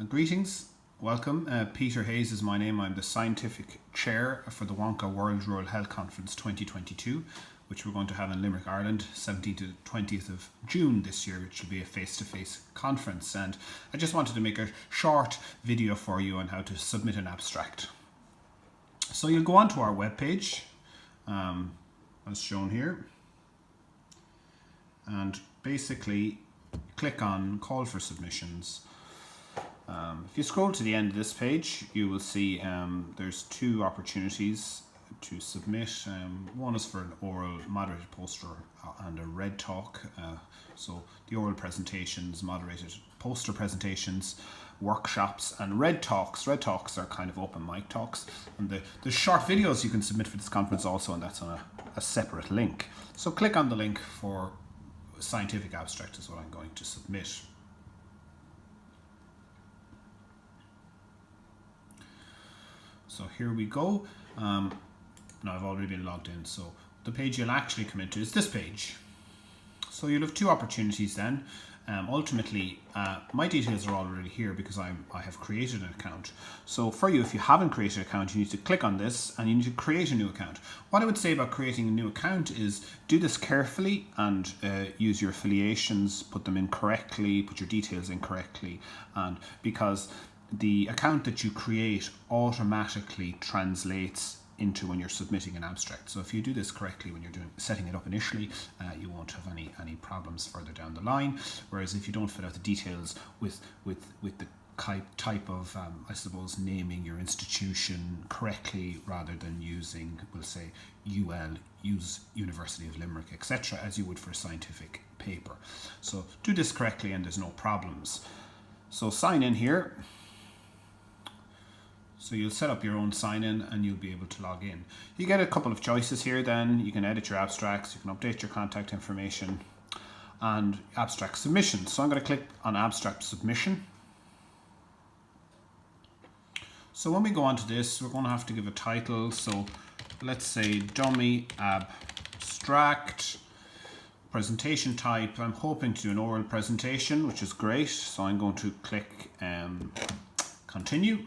Greetings, welcome. Peter Hayes is my name. I'm the Scientific Chair for the WONCA World Rural Health Conference 2022, which we're going to have in Limerick, Ireland, 17th to 20th of June this year, which will be a face-to-face conference. And I just wanted to make a short video for you on how to submit an abstract. So you'll go onto our webpage, as shown here, and basically click on Call for Submissions. If you scroll to the end of this page, you will see there's two opportunities to submit. One is for an oral moderated poster and a red talk. So the oral presentations, moderated poster presentations, workshops, and red talks. Red talks are kind of open mic talks. And the short videos you can submit for this conference also, and that's on a separate link. So click on the link for scientific abstract is what I'm going to submit. So here we go. Now I've already been logged in, so the page you'll actually come into is this page. So you'll have two opportunities then. Ultimately, my details are already here because I have created an account. So for you, if you haven't created an account, you need to click on this and you need to create a new account. What I would say about creating a new account is do this carefully and use your affiliations, put them in correctly, put your details in correctly, and because the account that you create automatically translates into when you're submitting an abstract. So if you do this correctly when you're setting it up initially, you won't have any problems further down the line. Whereas if you don't fill out the details with the type of, I suppose, naming your institution correctly rather than using, we'll say, use University of Limerick, etc., as you would for a scientific paper. So do this correctly and there's no problems. So sign in here. So you'll set up your own sign-in and you'll be able to log in. You get a couple of choices here then. You can edit your abstracts, you can update your contact information, and abstract submission. So I'm going to click on abstract submission. So when we go onto this, we're going to have to give a title. So let's say dummy abstract. Presentation type, I'm hoping to do an oral presentation, which is great. So I'm going to click continue.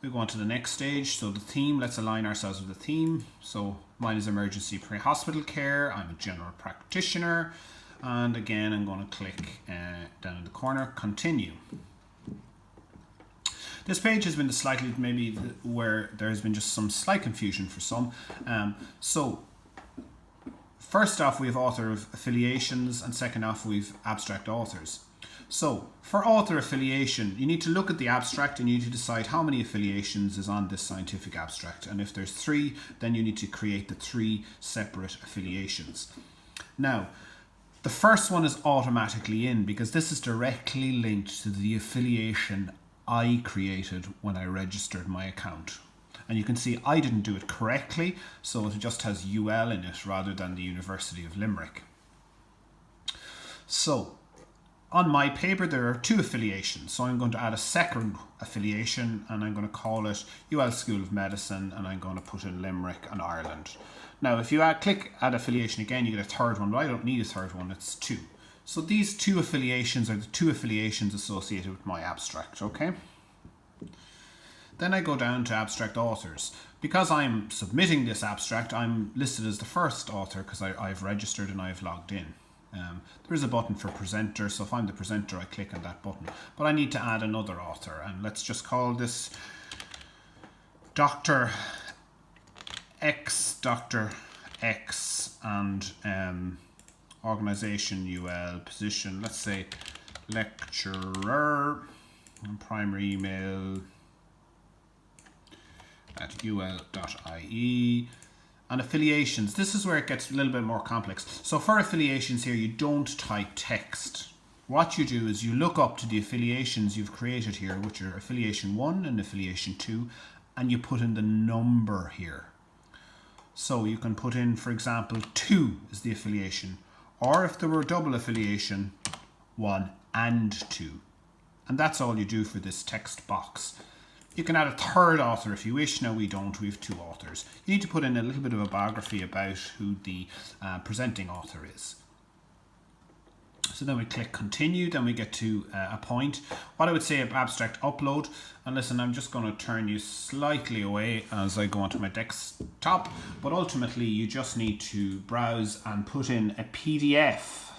We go on to the next stage. So the theme, let's align ourselves with the theme. So mine is emergency pre-hospital care. I'm a general practitioner. And again, I'm going to click down in the corner, continue. This page has been slightly, maybe where there's been just some slight confusion for some. So first off, we have author affiliations, and second off, we've abstract authors. So for author affiliation, you need to look at the abstract and you need to decide how many affiliations is on this scientific abstract. And if there's 3, then you need to create the 3 separate affiliations. Now, the first one is automatically in because this is directly linked to the affiliation I created when I registered my account. And you can see I didn't do it correctly, so it just has UL in it rather than the University of Limerick. So on my paper, there are 2 affiliations. So I'm going to add a second affiliation and I'm going to call it UL School of Medicine, and I'm going to put in Limerick and Ireland. Now, if you click add affiliation again, you get a third one, but I don't need a third one, it's 2. So these 2 affiliations are the 2 affiliations associated with my abstract, okay? Then I go down to abstract authors. Because I'm submitting this abstract, I'm listed as the first author because I've registered and I've logged in. There's a button for presenter, so if I'm the presenter, I click on that button. But I need to add another author, and let's just call this Dr. X, and organization UL, position, let's say lecturer, and primary email at ul.ie. And affiliations, this is where it gets a little bit more complex. So for affiliations here, you don't type text. What you do is you look up to the affiliations you've created here, which are affiliation 1 and affiliation 2, and you put in the number here. So you can put in, for example, 2 is the affiliation, or if there were double affiliation, 1 and 2. And that's all you do for this text box. You can add a third author if you wish. Now we don't, we have 2 authors. You need to put in a little bit of a biography about who the presenting author is. So then we click continue, then we get to a point. What I would say of abstract upload, and listen, I'm just going to turn you slightly away as I go onto my desktop, but ultimately you just need to browse and put in a PDF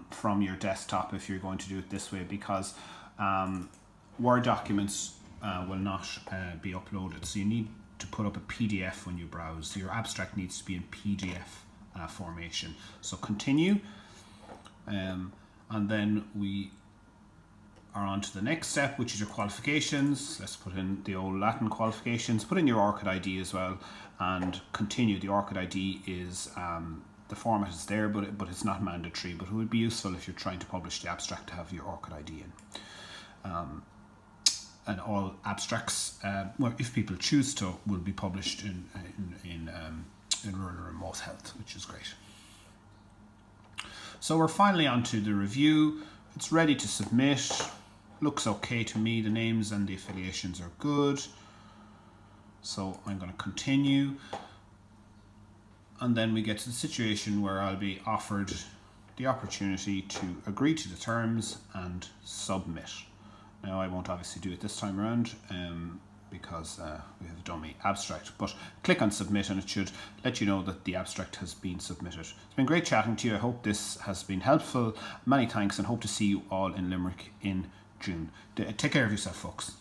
from your desktop if you're going to do it this way, because Word documents will not be uploaded. So you need to put up a PDF when you browse. Your abstract needs to be in PDF formation. So continue. And then we are on to the next step, which is your qualifications. Let's put in the old Latin qualifications, put in your ORCID ID as well, and continue. The ORCID ID is, the format is there, but it's not mandatory, but it would be useful if you're trying to publish the abstract to have your ORCID ID in. And all abstracts, well, if people choose to, will be published in rural and remote health, which is great. So we're finally on to the review. It's ready to submit. Looks okay to me. The names and the affiliations are good. So I'm going to continue. And then we get to the situation where I'll be offered the opportunity to agree to the terms and submit. Now I won't obviously do it this time around because we have a dummy abstract, but click on submit and it should let you know that the abstract has been submitted. It's been great chatting to you. I hope this has been helpful. Many thanks, and hope to see you all in Limerick in June. Take care of yourself, folks.